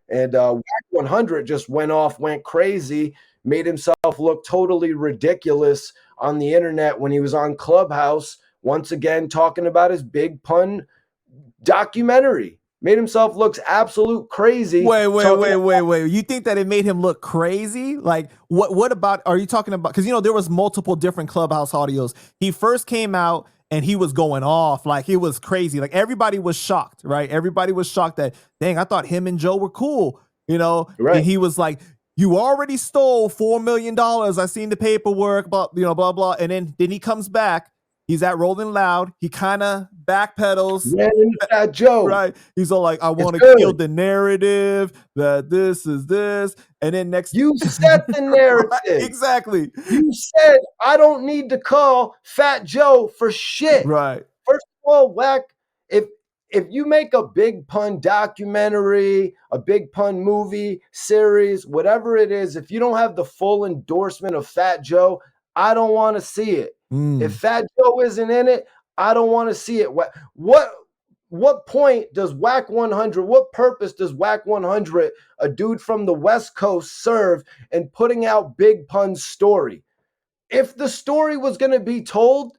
And Wack 100 just went crazy, made himself look totally ridiculous on the internet when he was on Clubhouse, once again talking about his Big Pun documentary. Made himself look absolute crazy. Wait. You think that it made him look crazy? Like, what about, are you talking about, because, there was multiple different Clubhouse audios. He first came out and he was going off, like, he was crazy. Like, everybody was shocked, right? Everybody was shocked that, dang, I thought him and Joe were cool, Right. And he was like, you already stole $4 million. I seen the paperwork, blah, blah, blah. And then he comes back. He's at Rolling Loud. He kind of backpedals. Fat Joe. Right. He's all like, I want to kill the narrative that this is this. And then you set the narrative. Right, exactly. You said, I don't need to call Fat Joe for shit. Right. First of all, Wack, if you make a Big Pun documentary, a Big Pun movie, series, whatever it is, if you don't have the full endorsement of Fat Joe, I don't want to see it. If Fat Joe isn't in it, I don't want to see it. What point does Wack 100, what purpose does Wack 100, a dude from the West Coast, serve in putting out Big Pun's story? If the story was going to be told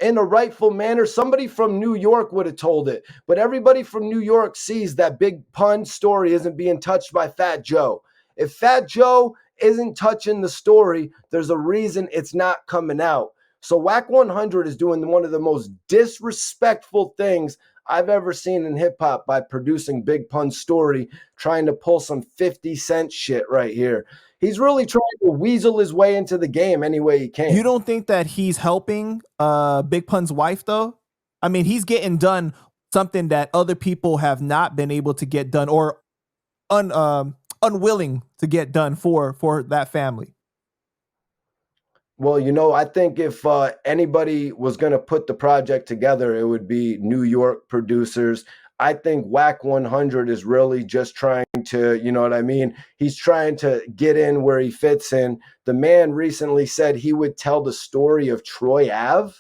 in a rightful manner, somebody from New York would have told it. But everybody from New York sees that Big Pun story isn't being touched by Fat Joe. If Fat Joe isn't touching the story, there's a reason it's not coming out. So Wack 100 is doing one of the most disrespectful things I've ever seen in hip hop by producing Big Pun's story, trying to pull some 50 Cent shit right here. He's really trying to weasel his way into the game any way he can. You don't think that he's helping Big Pun's wife, though? I mean, he's getting done something that other people have not been able to get done or unwilling to get done for that family. Well, I think if anybody was going to put the project together, it would be New York producers. I think Wack 100 is really just trying to, you know what I mean? He's trying to get in where he fits in. The man recently said he would tell the story of Troy Ave.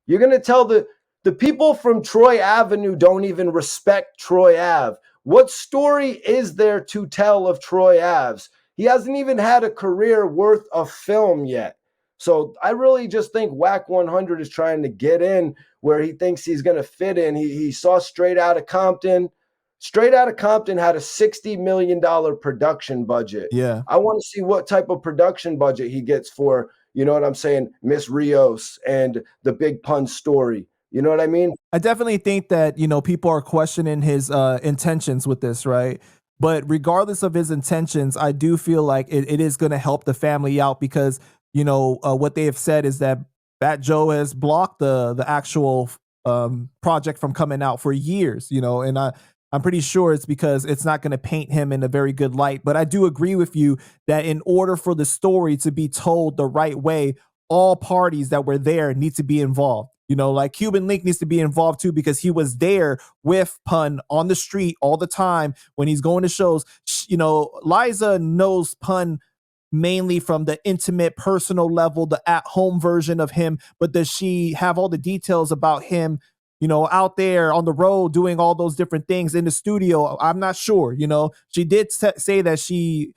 You're going to tell the people from Troy Avenue don't even respect Troy Ave. What story is there to tell of Troy Ave's? He hasn't even had a career worth of film yet. So I really just think Wack 100 is trying to get in where he thinks he's going to fit in. He saw Straight Outta Compton. Straight Outta Compton had a $60 million production budget. Yeah. I want to see what type of production budget he gets for, you know what I'm saying, Miss Rios and the Big Pun story. You know what I mean? I definitely think that, people are questioning his intentions with this, right? But regardless of his intentions, I do feel like it is going to help the family out because what they have said is that Fat Joe has blocked the actual project from coming out for years, and I'm pretty sure it's because it's not going to paint him in a very good light. But I do agree with you that in order for the story to be told the right way, all parties that were there need to be involved. Like Cuban Link needs to be involved too, because he was there with Pun on the street all the time when he's going to shows. Liza knows Pun mainly from the intimate personal level, the at-home version of him, but does she have all the details about him, out there on the road doing all those different things in the studio? I'm not sure. She did say that she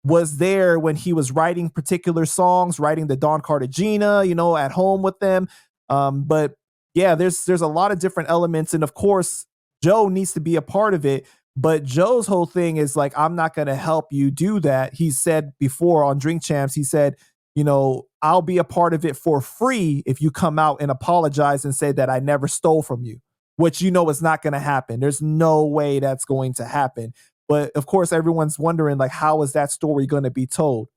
was there when he was writing particular songs, writing the Don Cartagena, at home with them. But yeah, there's a lot of different elements. And of course, Joe needs to be a part of it. But Joe's whole thing is like, I'm not going to help you do that. He said before on Drink Champs, he said, I'll be a part of it for free if you come out and apologize and say that I never stole from you, which is not going to happen. There's no way that's going to happen. But of course, everyone's wondering, like, how is that story going to be told?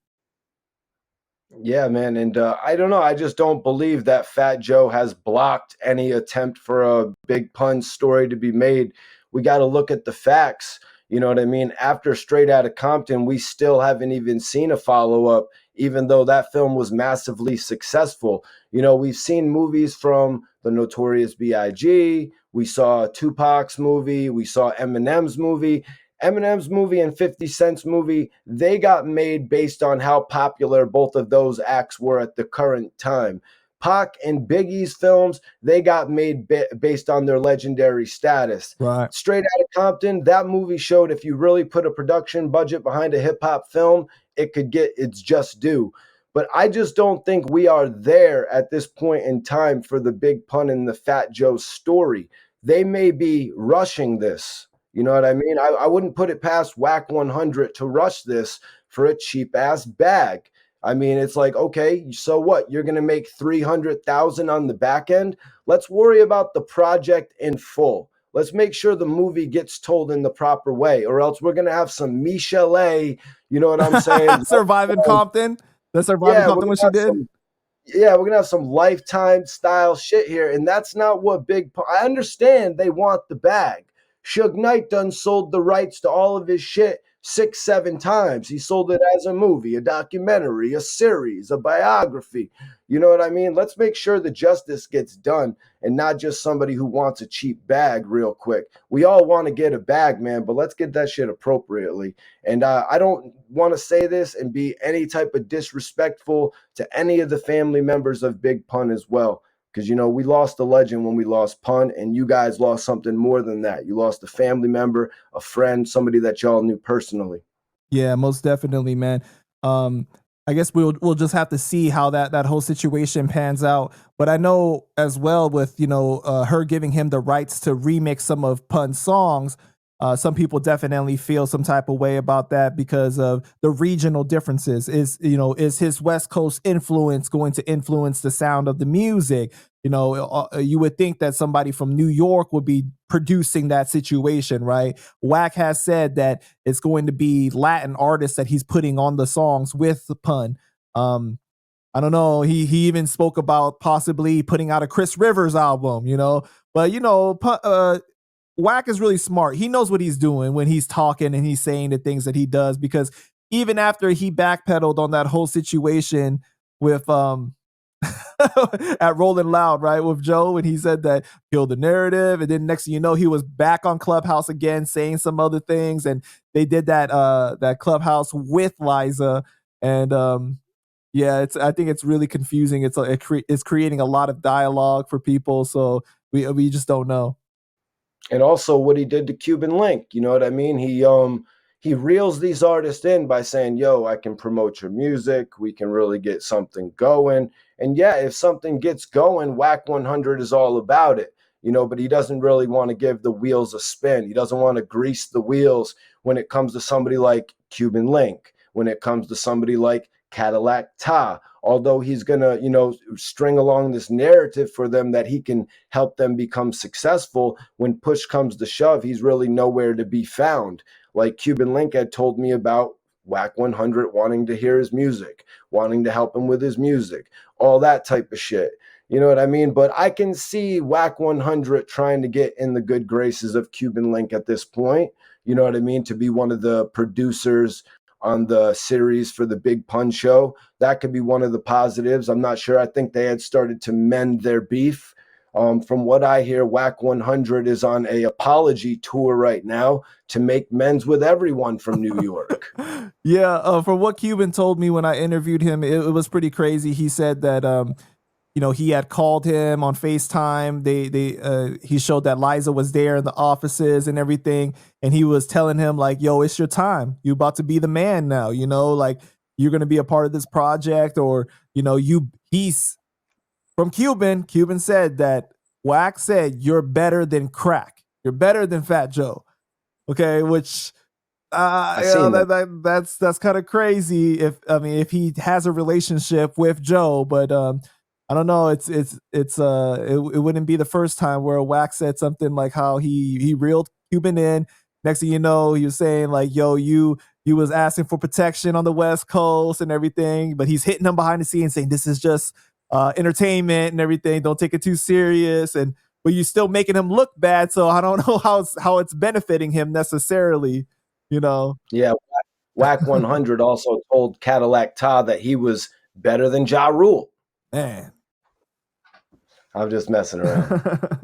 Yeah, man. And I don't know. I just don't believe that Fat Joe has blocked any attempt for a Big Pun story to be made. We got to look at the facts. You know what I mean? After Straight Outta Compton, we still haven't even seen a follow-up, even though that film was massively successful. We've seen movies from the Notorious B.I.G. We saw Tupac's movie. We saw Eminem's movie. Eminem's movie and 50 Cent's movie, they got made based on how popular both of those acts were at the current time. Pac and Biggie's films, they got made based on their legendary status. Right. Straight Outta Compton, that movie showed if you really put a production budget behind a hip hop film, it could get its just due. But I just don't think we are there at this point in time for the Big Pun and the Fat Joe story. They may be rushing this. You know what I mean? I wouldn't put it past Wack 100 to rush this for a cheap ass bag. I mean, it's like, okay, so what? You're going to make 300,000 on the back end? Let's worry about the project in full. Let's make sure the movie gets told in the proper way, or else we're going to have some Michelle, you know what I'm saying? Surviving Compton. The Surviving Yeah, Compton, what she did. We're gonna have some Lifetime style shit here, and that's not what Big Pun. I understand they want the bag. Suge Knight done sold the rights to all of his shit 6, 7 times. He sold it as a movie, a documentary, a series, a biography. You know what I mean? Let's make sure the justice gets done and not just somebody who wants a cheap bag real quick. We all want to get a bag, man, but let's get that shit appropriately. And I don't want to say this and be any type of disrespectful to any of the family members of Big Pun as well. Because, you know, we lost a legend when we lost Pun, and you guys lost something more than that. You lost a family member, a friend, somebody that y'all knew personally. Yeah, most definitely, man. I guess we'll just have to see how that whole situation pans out. But I know as well with her giving him the rights to remix some of Pun's songs. Some people definitely feel some type of way about that because of the regional differences. Is his West Coast influence going to influence the sound of the music? You would think that somebody from New York would be producing that situation, right? Wack has said that it's going to be Latin artists that he's putting on the songs with the Pun. I don't know. He even spoke about possibly putting out a Chris Rivers album, but Wack is really smart. He knows what he's doing when he's talking and he's saying the things that he does, because even after he backpedaled on that whole situation with at Rolling Loud, right, with Joe, and he said that killed the narrative, and then next thing you know, he was back on Clubhouse again saying some other things, and they did that Clubhouse with Liza, and I think it's really confusing. It's creating a lot of dialogue for people, so we just don't know. And also what he did to Cuban Link, you know what I mean? He reels these artists in by saying, yo, I can promote your music, we can really get something going. And yeah, if something gets going, Wack 100 is all about it, but he doesn't really want to give the wheels a spin. He doesn't want to grease the wheels when it comes to somebody like Cuban Link, when it comes to somebody like Cadillac Ta, although he's going to, string along this narrative for them that he can help them become successful. When push comes to shove, he's really nowhere to be found. Like Cuban Link had told me about Wack 100 wanting to hear his music, wanting to help him with his music, all that type of shit. You know what I mean? But I can see Wack 100 trying to get in the good graces of Cuban Link at this point. You know what I mean? To be one of the producers on the series for the Big Pun show. That could be one of the positives. I'm not sure. I think they had started to mend their beef. From what I hear, Wack 100 is on a apology tour right now to make amends with everyone from New York. Yeah, from what Cuban told me when I interviewed him, it was pretty crazy. He said that he had called him on FaceTime. He showed that Liza was there in the offices and everything, and he was telling him like, "Yo, it's your time. You about to be the man now. Like you're gonna be a part of this project, or he's from Cuban. Cuban said that Wack said you're better than crack. You're better than Fat Joe. Okay, which that's kind of crazy if he has a relationship with Joe, but I don't know. It wouldn't be the first time where Wack said something like how he reeled Cuban in. Next thing you know, he was saying like, "Yo, you was asking for protection on the West Coast and everything," but he's hitting him behind the scenes saying this is just entertainment and everything. Don't take it too serious, but you're still making him look bad. So I don't know how it's benefiting him necessarily. Yeah, Wack 100 also told Cadillac Ta that he was better than Ja Rule. Man, I'm just messing around.